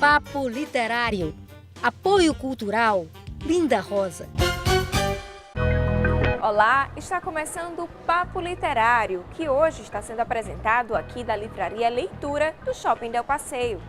Papo Literário. Apoio Cultural Linda Rosa. Olá, está começando o Papo Literário, que hoje está sendo apresentado aqui da Livraria Leitura do Shopping Del Passeio.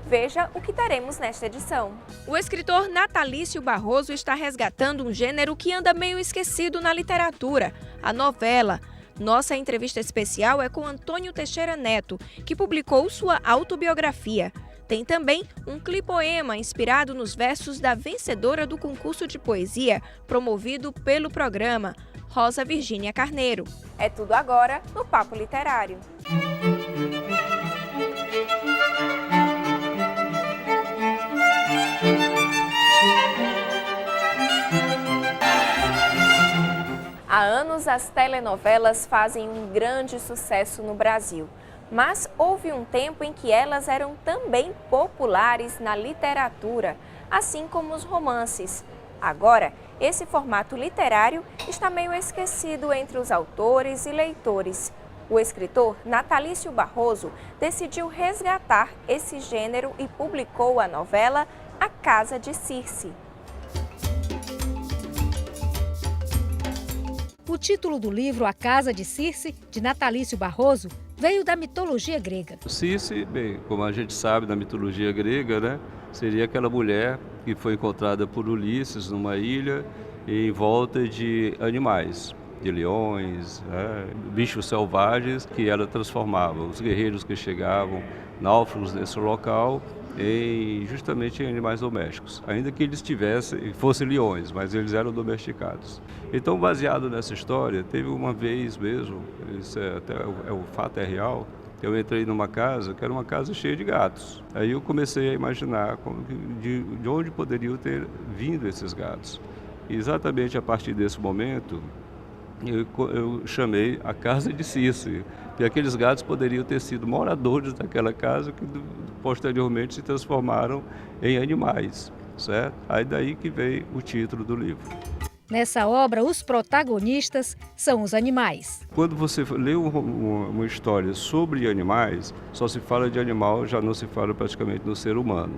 Veja o que teremos nesta edição. O escritor Natalício Barroso está resgatando um gênero que anda meio esquecido na literatura, a novela. Nossa entrevista especial é com Antônio Teixeira Neto, que publicou sua autobiografia. Tem também um clipoema inspirado nos versos da vencedora do concurso de poesia promovido pelo programa, Rosa Virgínia Carneiro. É tudo agora no Papo Literário. Há anos, as telenovelas fazem um grande sucesso no Brasil. Mas houve um tempo em que elas eram também populares na literatura, assim como os romances. Agora, esse formato literário está meio esquecido entre os autores e leitores. O escritor Natalício Barroso decidiu resgatar esse gênero e publicou a novela A Casa de Circe. O título do livro A Casa de Circe, de Natalício Barroso, veio da mitologia grega. Circe, bem, como a gente sabe da mitologia grega, né, seria aquela mulher que foi encontrada por Ulisses numa ilha em volta de animais, de leões, bichos selvagens que ela transformava. Os guerreiros que chegavam, náufragos nesse local, justamente em animais domésticos, ainda que eles fossem leões, mas eles eram domesticados. Então, baseado nessa história, teve uma vez mesmo, isso o fato é real, eu entrei numa casa que era uma casa cheia de gatos. Aí eu comecei a imaginar de onde poderiam ter vindo esses gatos. E exatamente a partir desse momento, eu chamei a Casa de Circe, e aqueles gatos poderiam ter sido moradores daquela casa que posteriormente se transformaram em animais, certo? Aí daí que veio o título do livro. Nessa obra, os protagonistas são os animais. Quando você lê uma história sobre animais, só se fala de animal, já não se fala praticamente no ser humano.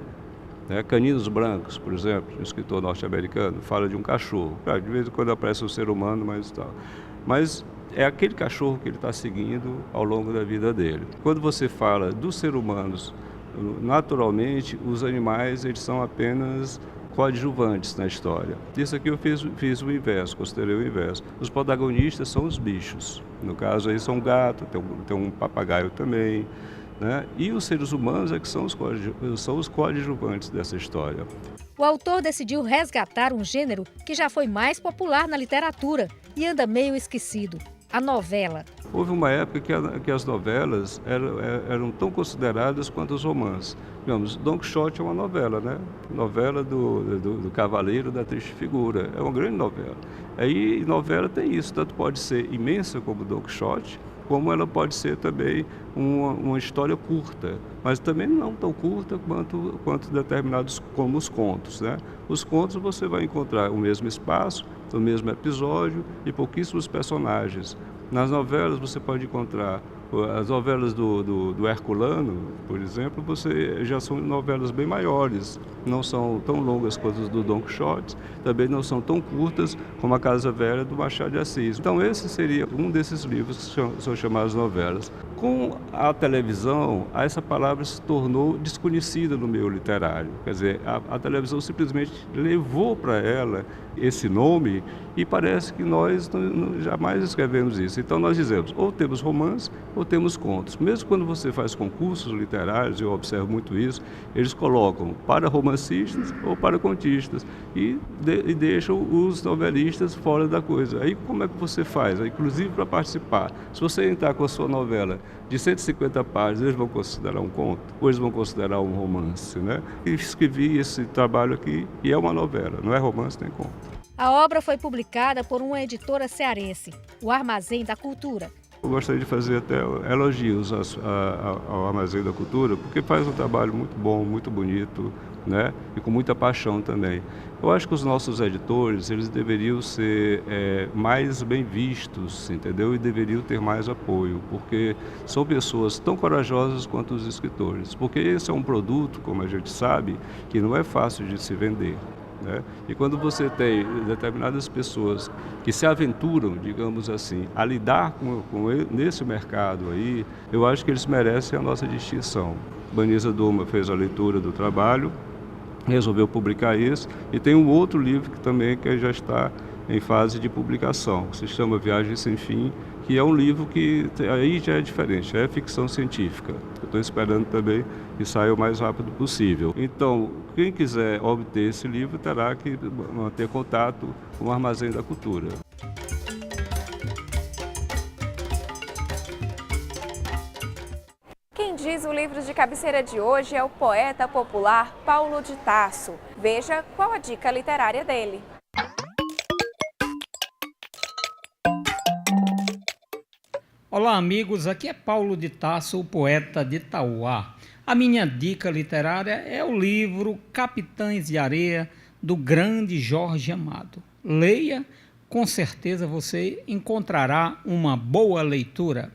Caninos Brancos, por exemplo, um escritor norte-americano, fala de um cachorro. De vez em quando aparece um ser humano, mas é aquele cachorro que ele está seguindo ao longo da vida dele. Quando você fala dos seres humanos, naturalmente, os animais eles são apenas coadjuvantes na história. Isso aqui eu fiz o inverso, considerei o inverso. Os protagonistas são os bichos. No caso aí são um gato, tem um papagaio também. E os seres humanos é que são os coadjuvantes dessa história. O autor decidiu resgatar um gênero que já foi mais popular na literatura e anda meio esquecido, a novela. Houve uma época que as novelas eram tão consideradas quanto os romances. Digamos, Don Quixote é uma novela, né? Novela do cavaleiro da triste figura, é uma grande novela. Aí novela tem isso, tanto pode ser imensa como Don Quixote, como ela pode ser também uma história curta, mas também não tão curta quanto determinados, como os contos, né? Os contos você vai encontrar o mesmo espaço, o mesmo episódio e pouquíssimos personagens. Nas novelas você pode encontrar as novelas do Herculano, por exemplo, já são novelas bem maiores, não são tão longas quanto as do Don Quixote, também não são tão curtas como A Casa Velha do Machado de Assis. Então esse seria um desses livros que são chamados novelas. Com a televisão, essa palavra se tornou desconhecida no meio literário. Quer dizer, a televisão simplesmente levou para ela esse nome e parece que nós jamais escrevemos isso. Então nós dizemos, ou temos romance ou temos contos. Mesmo quando você faz concursos literários, eu observo muito isso, eles colocam para romancistas ou para contistas e deixam os novelistas fora da coisa. Aí como é que você faz? Inclusive para participar. Se você entrar com a sua novela de 150 páginas, eles vão considerar um conto, ou eles vão considerar um romance, né? E escrevi esse trabalho aqui e é uma novela, não é romance nem conto. A obra foi publicada por uma editora cearense, o Armazém da Cultura, Eu gostaria de fazer até elogios ao Armazém da Cultura, porque faz um trabalho muito bom, muito bonito, né? E com muita paixão também. Eu acho que os nossos editores, eles deveriam ser mais bem vistos, entendeu? E deveriam ter mais apoio, porque são pessoas tão corajosas quanto os escritores. Porque esse é um produto, como a gente sabe, que não é fácil de se vender, né? E quando você tem determinadas pessoas que se aventuram, digamos assim, a lidar nesse mercado aí, eu acho que eles merecem a nossa distinção. Banisa Duma fez a leitura do trabalho, resolveu publicar isso, e tem um outro livro que já está em fase de publicação, que se chama Viagem Sem Fim, que é um livro que aí já é diferente, é ficção científica. Eu estou esperando também que saia o mais rápido possível. Então, quem quiser obter esse livro terá que manter contato com o Armazém da Cultura. Quem diz o livro de cabeceira de hoje é o poeta popular Paulo de Tarso. Veja qual a dica literária dele. Olá amigos, aqui é Paulo de Tarso, o poeta de Itauá. A minha dica literária é o livro Capitães de Areia, do grande Jorge Amado. Leia, com certeza você encontrará uma boa leitura.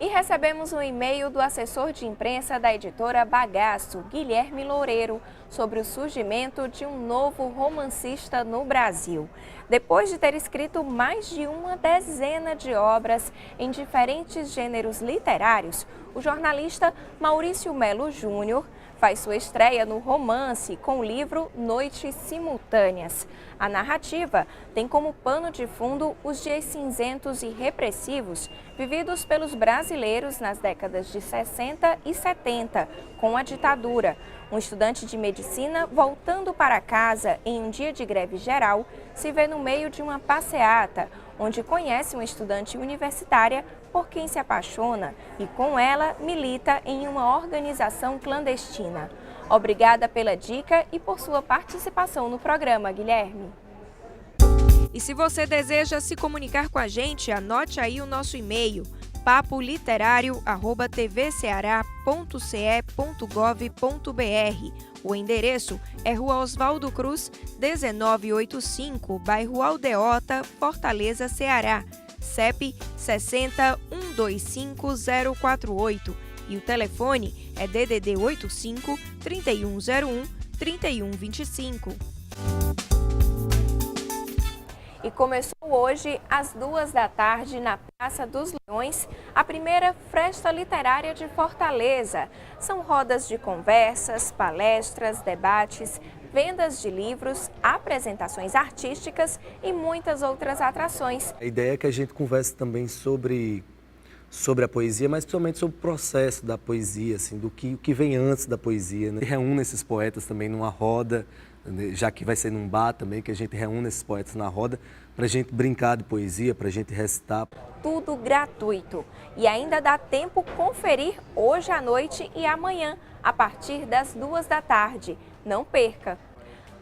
E recebemos um e-mail do assessor de imprensa da editora Bagaço, Guilherme Loureiro, sobre o surgimento de um novo romancista no Brasil. Depois de ter escrito mais de uma dezena de obras em diferentes gêneros literários, o jornalista Maurício Melo Júnior faz sua estreia no romance com o livro Noites Simultâneas. A narrativa tem como pano de fundo os dias cinzentos e repressivos vividos pelos brasileiros nas décadas de 60 e 70, com a ditadura. Um estudante de medicina voltando para casa em um dia de greve geral se vê no meio de uma passeata, onde conhece uma estudante universitária por quem se apaixona e com ela milita em uma organização clandestina. Obrigada pela dica e por sua participação no programa, Guilherme. E se você deseja se comunicar com a gente, anote aí o nosso e-mail papoliterario@tvceara.ce.gov.br. O endereço é Rua Oswaldo Cruz, 1985, bairro Aldeota, Fortaleza, Ceará. CEP 60125048 e o telefone é DDD 85 3101 3125. E começou hoje, às 14h, na Praça dos Leões, a primeira Festa Literária de Fortaleza. São rodas de conversas, palestras, debates, vendas de livros, apresentações artísticas e muitas outras atrações. A ideia é que a gente converse também sobre a poesia, mas principalmente sobre o processo da poesia, assim, do que vem antes da poesia, né? Reúne esses poetas também numa roda, já que vai ser num bar também, que a gente reúne esses poetas na roda, para a gente brincar de poesia, para a gente recitar. Tudo gratuito. E ainda dá tempo conferir hoje à noite e amanhã, a partir das 14h. Não perca!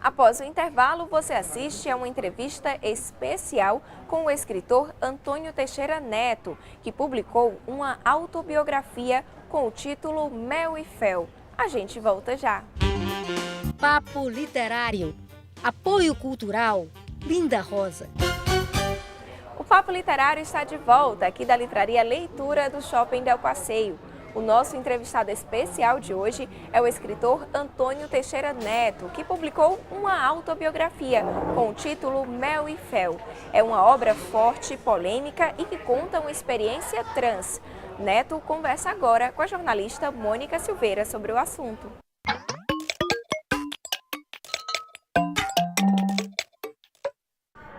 Após o intervalo, você assiste a uma entrevista especial com o escritor Antônio Teixeira Neto, que publicou uma autobiografia com o título Mel e Fel. A gente volta já. Papo Literário. Apoio Cultural. Linda Rosa. O Papo Literário está de volta aqui da Livraria Leitura do Shopping Del Passeio. O nosso entrevistado especial de hoje é o escritor Antônio Teixeira Neto, que publicou uma autobiografia com o título Mel e Fel. É uma obra forte, polêmica e que conta uma experiência trans. Neto conversa agora com a jornalista Mônica Silveira sobre o assunto.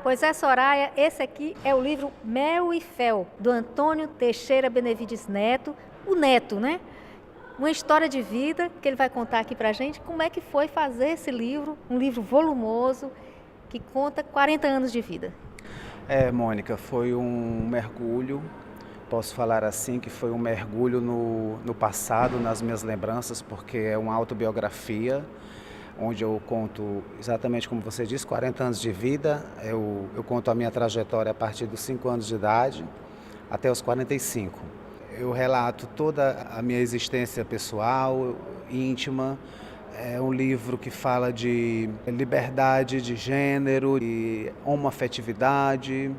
Pois é, Soraya, esse aqui é o livro Mel e Fel, do Antônio Teixeira Benevides Neto, o Neto, né? Uma história de vida que ele vai contar aqui pra gente, como é que foi fazer esse livro, um livro volumoso, que conta 40 anos de vida. Mônica, foi um mergulho, posso falar assim, que foi um mergulho no passado, nas minhas lembranças, porque é uma autobiografia, onde eu conto exatamente como você disse, 40 anos de vida. Eu conto a minha trajetória a partir dos 5 anos de idade, até os 45. Eu relato toda a minha existência pessoal, íntima. É um livro que fala de liberdade de gênero e homoafetividade.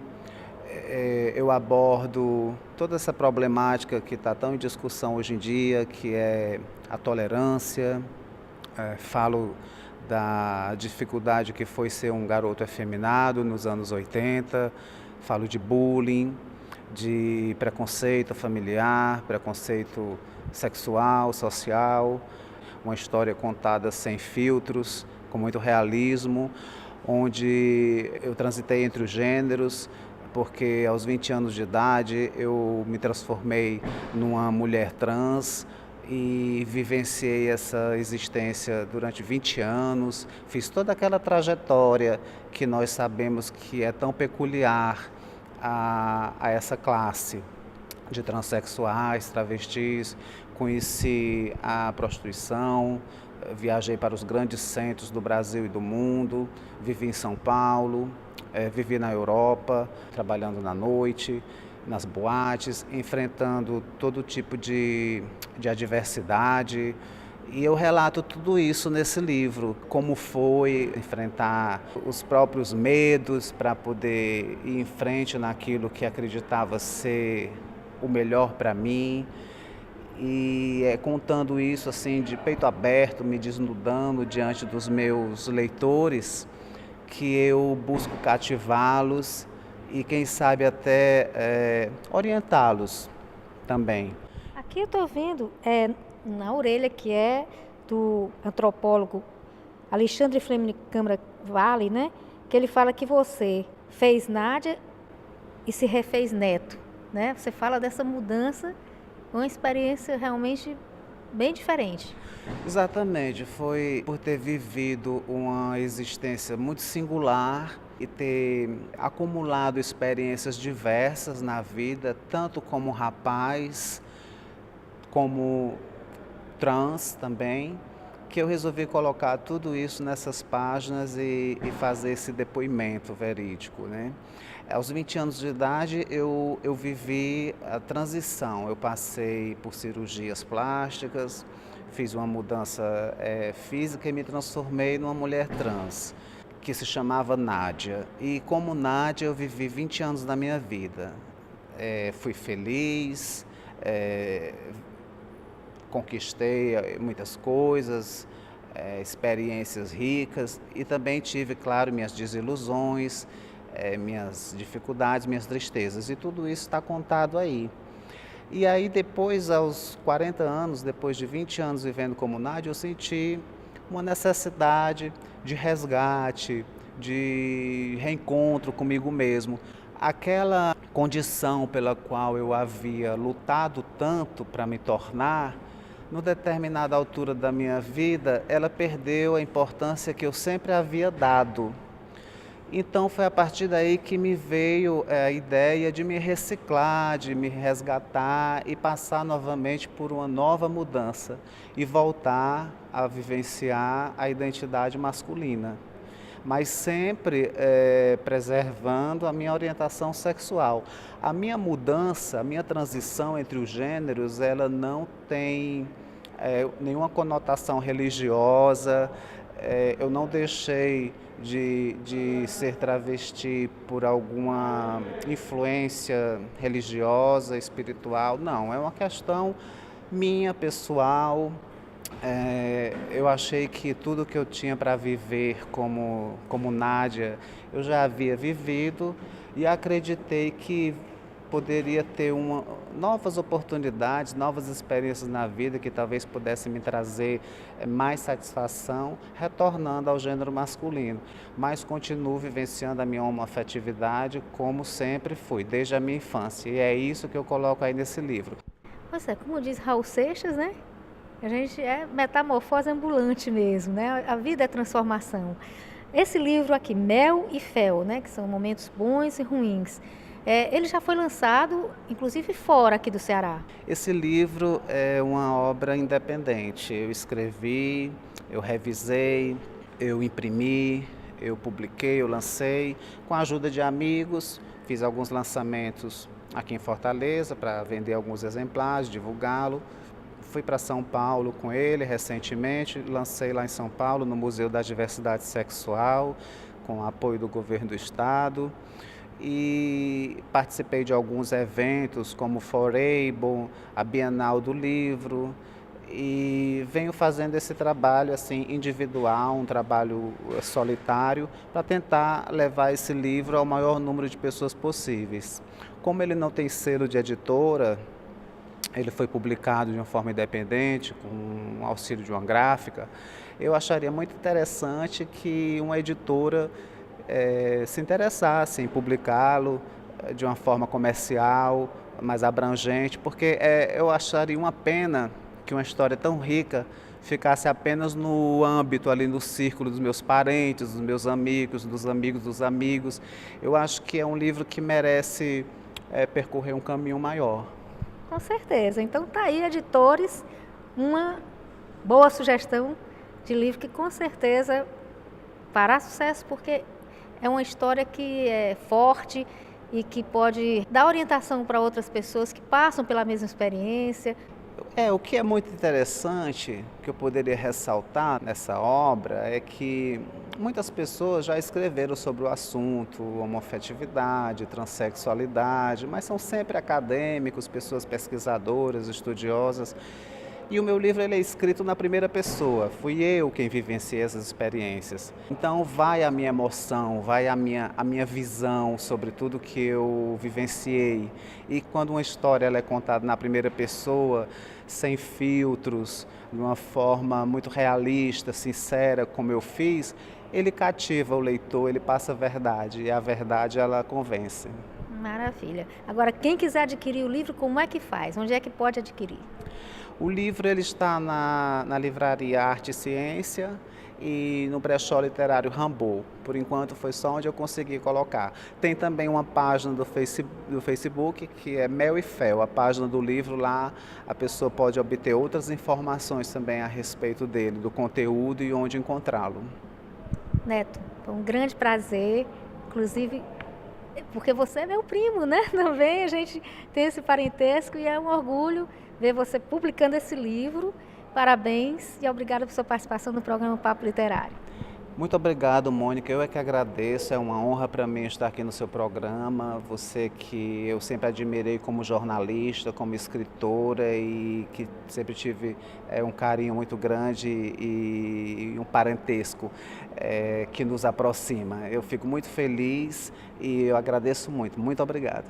Eu abordo toda essa problemática que está tão em discussão hoje em dia, que é a tolerância. Falo da dificuldade que foi ser um garoto efeminado nos anos 80. Falo de bullying, de preconceito familiar, preconceito sexual, social. Uma história contada sem filtros, com muito realismo, onde eu transitei entre os gêneros, porque aos 20 anos de idade eu me transformei numa mulher trans e vivenciei essa existência durante 20 anos. Fiz toda aquela trajetória que nós sabemos que é tão peculiar a essa classe de transexuais, travestis. Conheci a prostituição, viajei para os grandes centros do Brasil e do mundo, vivi em São Paulo, vivi na Europa, trabalhando na noite, nas boates, enfrentando todo tipo de adversidade. E eu relato tudo isso nesse livro, como foi enfrentar os próprios medos para poder ir em frente naquilo que acreditava ser o melhor para mim. E contando isso assim de peito aberto, me desnudando diante dos meus leitores, que eu busco cativá-los e quem sabe até orientá-los também. Aqui eu estou vendo na orelha, que é do antropólogo Alexandre Fleming Câmara Vale, né? Que ele fala que você fez Nádia e se refez Neto, né? Você fala dessa mudança, uma experiência realmente bem diferente. Exatamente, foi por ter vivido uma existência muito singular e ter acumulado experiências diversas na vida, tanto como rapaz, como trans também, que eu resolvi colocar tudo isso nessas páginas e fazer esse depoimento verídico, né? Aos 20 anos de idade eu vivi a transição, eu passei por cirurgias plásticas, fiz uma mudança física e me transformei numa mulher trans, que se chamava Nádia. E como Nádia eu vivi 20 anos da minha vida. Fui feliz, conquistei muitas coisas, experiências ricas e também tive, claro, minhas desilusões, minhas dificuldades, minhas tristezas, e tudo isso está contado aí. E aí depois, aos 40 anos, depois de 20 anos vivendo como Nádia, eu senti uma necessidade de resgate, de reencontro comigo mesmo. Aquela condição pela qual eu havia lutado tanto para me tornar, numa determinada altura da minha vida, ela perdeu a importância que eu sempre havia dado. Então foi a partir daí que me veio a ideia de me reciclar, de me resgatar e passar novamente por uma nova mudança e voltar a vivenciar a identidade masculina, mas sempre preservando a minha orientação sexual. A minha mudança, a minha transição entre os gêneros, ela não tem nenhuma conotação religiosa. Eu não deixei de ser travesti por alguma influência religiosa, espiritual. Não, é uma questão minha, pessoal. Eu achei que tudo que eu tinha para viver como Nádia, eu já havia vivido e acreditei que poderia ter novas oportunidades, novas experiências na vida que talvez pudessem me trazer mais satisfação, retornando ao gênero masculino. Mas continuo vivenciando a minha homoafetividade como sempre fui, desde a minha infância. E é isso que eu coloco aí nesse livro. Pois é, como diz Raul Seixas, né? A gente é metamorfose ambulante mesmo, né? A vida é transformação. Esse livro aqui, Mel e Fel, né? Que são momentos bons e ruins. Ele já foi lançado, inclusive, fora aqui do Ceará. Esse livro é uma obra independente. Eu escrevi, eu revisei, eu imprimi, eu publiquei, eu lancei, com a ajuda de amigos, fiz alguns lançamentos aqui em Fortaleza para vender alguns exemplares, divulgá-lo. Fui para São Paulo com ele recentemente, lancei lá em São Paulo, no Museu da Diversidade Sexual, com o apoio do governo do estado. E participei de alguns eventos como o Forable, a Bienal do Livro, e venho fazendo esse trabalho assim individual, um trabalho solitário, para tentar levar esse livro ao maior número de pessoas possíveis. Como ele não tem selo de editora, ele foi publicado de uma forma independente, com o auxílio de uma gráfica, eu acharia muito interessante que uma editora se interessasse em publicá-lo de uma forma comercial, mais abrangente, porque eu acharia uma pena que uma história tão rica ficasse apenas no âmbito ali, no círculo dos meus parentes, dos meus amigos, dos amigos dos amigos. Eu acho que é um livro que merece percorrer um caminho maior. Com certeza. Então tá aí, editores, uma boa sugestão de livro que com certeza fará sucesso, porque é uma história que é forte e que pode dar orientação para outras pessoas que passam pela mesma experiência. O que é muito interessante, que eu poderia ressaltar nessa obra, é que muitas pessoas já escreveram sobre o assunto, homoafetividade, transexualidade, mas são sempre acadêmicos, pessoas pesquisadoras, estudiosas. E o meu livro ele é escrito na primeira pessoa, fui eu quem vivenciei essas experiências. Então vai a minha emoção, vai a minha visão sobre tudo que eu vivenciei. E quando uma história ela é contada na primeira pessoa, sem filtros, de uma forma muito realista, sincera, como eu fiz, ele cativa o leitor, ele passa a verdade, e a verdade ela convence. Maravilha. Agora, quem quiser adquirir o livro, como é que faz? Onde é que pode adquirir? O livro ele está na livraria Arte e Ciência e no brechó literário Rambo. Por enquanto foi só onde eu consegui colocar. Tem também uma página do Facebook que é Mel e Fel. A página do livro lá a pessoa pode obter outras informações também a respeito dele, do conteúdo e onde encontrá-lo. Neto, foi um grande prazer, inclusive porque você é meu primo, né? Também a gente tem esse parentesco e é um orgulho ver você publicando esse livro. Parabéns e obrigada por sua participação no programa Papo Literário. Muito obrigado, Mônica. Eu é que agradeço. É uma honra para mim estar aqui no seu programa. Você que eu sempre admirei como jornalista, como escritora e que sempre tive um carinho muito grande e um parentesco que nos aproxima. Eu fico muito feliz e eu agradeço muito. Muito obrigado.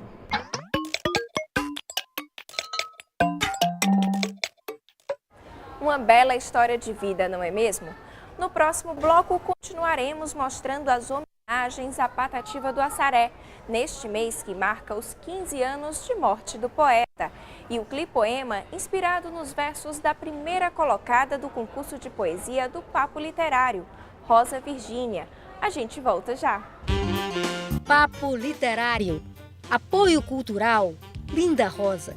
Uma bela história de vida, não é mesmo? No próximo bloco, continuaremos mostrando as homenagens à Patativa do Assaré, neste mês que marca os 15 anos de morte do poeta. E o clipoema inspirado nos versos da primeira colocada do concurso de poesia do Papo Literário, Rosa Virgínia. A gente volta já. Papo Literário. Apoio Cultural. Linda Rosa.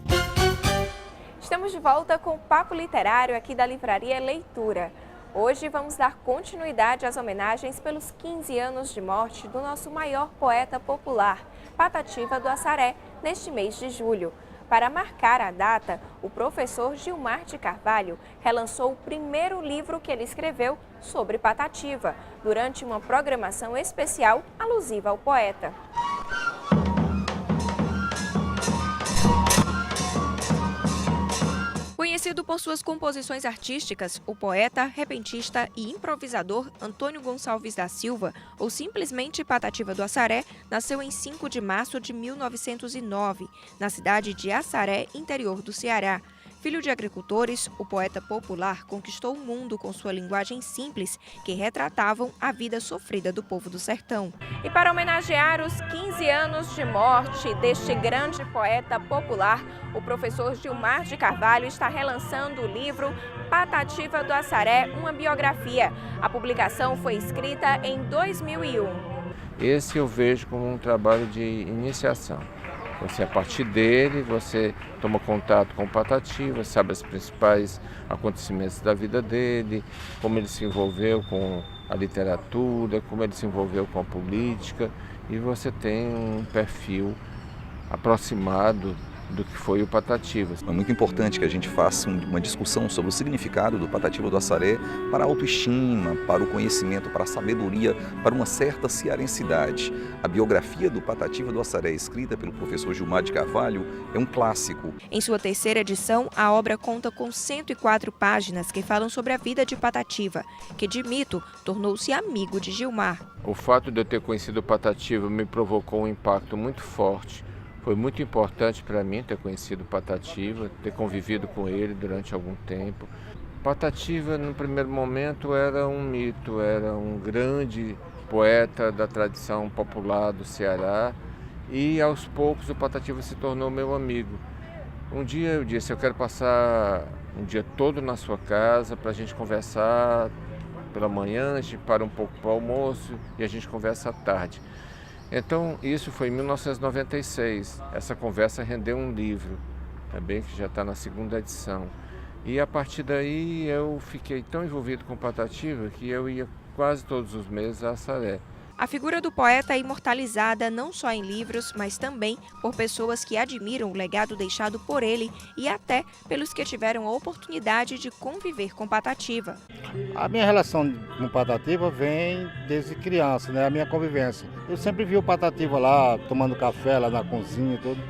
Estamos de volta com o Papo Literário aqui da Livraria Leitura. Hoje vamos dar continuidade às homenagens pelos 15 anos de morte do nosso maior poeta popular, Patativa do Assaré, neste mês de julho. Para marcar a data, o professor Gilmar de Carvalho relançou o primeiro livro que ele escreveu sobre Patativa, durante uma programação especial alusiva ao poeta. Conhecido por suas composições artísticas, o poeta, repentista e improvisador Antônio Gonçalves da Silva, ou simplesmente Patativa do Assaré, nasceu em 5 de março de 1909, na cidade de Assaré, interior do Ceará. Filho de agricultores, o poeta popular conquistou o mundo com sua linguagem simples, que retratavam a vida sofrida do povo do sertão. E para homenagear os 15 anos de morte deste grande poeta popular, o professor Gilmar de Carvalho está relançando o livro Patativa do Assaré, uma biografia. A publicação foi escrita em 2001. Esse eu vejo como um trabalho de iniciação. A partir dele, você toma contato com o Patativa, sabe os principais acontecimentos da vida dele, como ele se envolveu com a literatura, como ele se envolveu com a política, e você tem um perfil aproximado do que foi o Patativa. É muito importante que a gente faça uma discussão sobre o significado do Patativa do Assaré para a autoestima, para o conhecimento, para a sabedoria, para uma certa cearensidade. A biografia do Patativa do Assaré, escrita pelo professor Gilmar de Carvalho, é um clássico. Em sua terceira edição, a obra conta com 104 páginas que falam sobre a vida de Patativa, que de mito tornou-se amigo de Gilmar. O fato de eu ter conhecido o Patativa me provocou um impacto muito forte. Foi muito importante para mim ter conhecido o Patativa, ter convivido com ele durante algum tempo. Patativa, no primeiro momento, era um mito, era um grande poeta da tradição popular do Ceará e, aos poucos, o Patativa se tornou meu amigo. Um dia eu disse, eu quero passar um dia todo na sua casa para a gente conversar pela manhã, a gente para um pouco para o almoço e a gente conversa à tarde. Então, isso foi em 1996. Essa conversa rendeu um livro, também que já está na segunda edição. E a partir daí eu fiquei tão envolvido com Patativa que eu ia quase todos os meses a Assaré. A figura do poeta é imortalizada não só em livros, mas também por pessoas que admiram o legado deixado por ele e até pelos que tiveram a oportunidade de conviver com Patativa. A minha relação com Patativa vem desde criança, né? A minha convivência. Eu sempre vi o Patativa lá, tomando café lá na cozinha e tudo.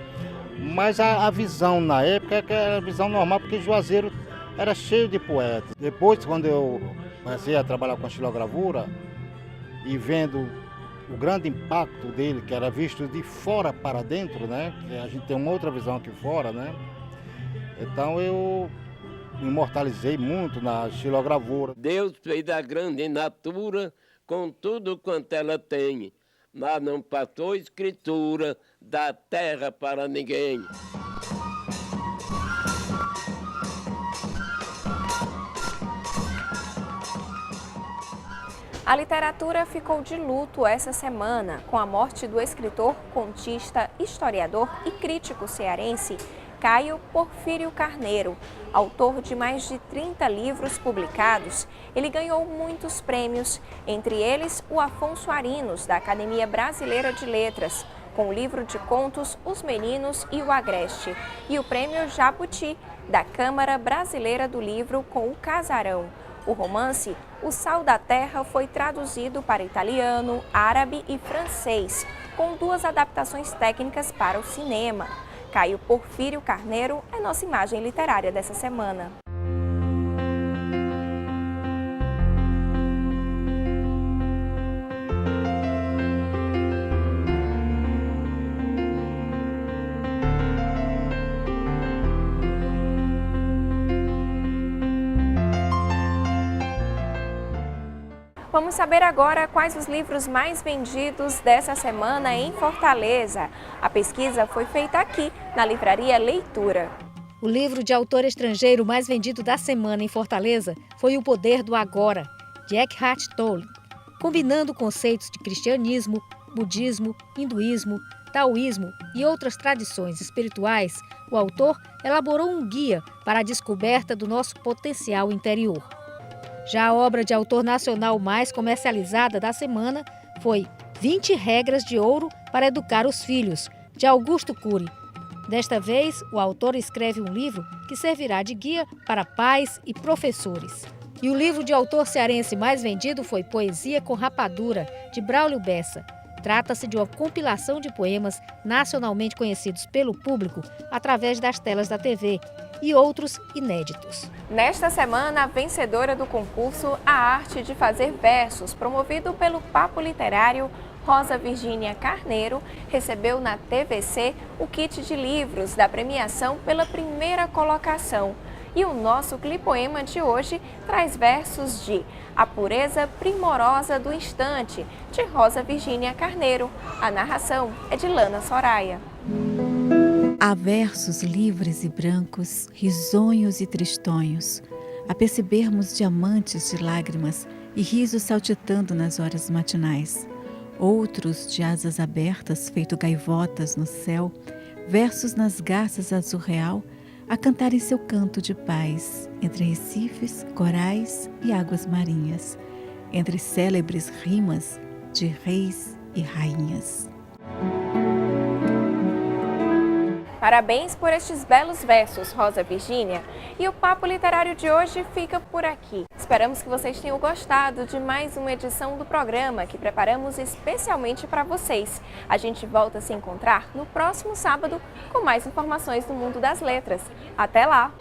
Mas a visão na época era a visão normal, porque Juazeiro era cheio de poetas. Depois, quando eu comecei a trabalhar com estilogravura e vendo o grande impacto dele, que era visto de fora para dentro, né? Que a gente tem uma outra visão aqui fora, né? Então eu me imortalizei muito na estilogravura. Deus fez a grande natura com tudo quanto ela tem, mas não passou escritura da terra para ninguém. A literatura ficou de luto essa semana com a morte do escritor, contista, historiador e crítico cearense Caio Porfírio Carneiro. Autor de mais de 30 livros publicados, ele ganhou muitos prêmios, entre eles o Afonso Arinos, da Academia Brasileira de Letras, com o livro de contos Os Meninos e o Agreste, e o Prêmio Jabuti, da Câmara Brasileira do Livro, com o Casarão. O romance O Sal da Terra foi traduzido para italiano, árabe e francês, com 2 adaptações técnicas para o cinema. Caio Porfírio Carneiro é nossa imagem literária dessa semana. Vamos saber agora quais os livros mais vendidos dessa semana em Fortaleza. A pesquisa foi feita aqui, na Livraria Leitura. O livro de autor estrangeiro mais vendido da semana em Fortaleza foi O Poder do Agora, de Eckhart Tolle. Combinando conceitos de cristianismo, budismo, hinduísmo, taoísmo e outras tradições espirituais, o autor elaborou um guia para a descoberta do nosso potencial interior. Já a obra de autor nacional mais comercializada da semana foi 20 Regras de Ouro para Educar os Filhos, de Augusto Cury. Desta vez, o autor escreve um livro que servirá de guia para pais e professores. E o livro de autor cearense mais vendido foi Poesia com Rapadura, de Braulio Bessa. Trata-se de uma compilação de poemas nacionalmente conhecidos pelo público através das telas da TV e outros inéditos. Nesta semana, a vencedora do concurso A Arte de Fazer Versos, promovido pelo Papo Literário, Rosa Virgínia Carneiro, recebeu na TVC o kit de livros da premiação pela primeira colocação. E o nosso clipoema de hoje traz versos de A Pureza Primorosa do Instante, de Rosa Virgínia Carneiro. A narração é de Lana Soraya. Há versos livres e brancos, risonhos e tristonhos, a percebermos diamantes de lágrimas e risos saltitando nas horas matinais. Outros de asas abertas, feito gaivotas no céu, versos nas garças azul real, a cantarem seu canto de paz, entre recifes, corais e águas marinhas, entre célebres rimas de reis e rainhas. Parabéns por estes belos versos, Rosa Virgínia. E o Papo Literário de hoje fica por aqui. Esperamos que vocês tenham gostado de mais uma edição do programa que preparamos especialmente para vocês. A gente volta a se encontrar no próximo sábado com mais informações do mundo das letras. Até lá!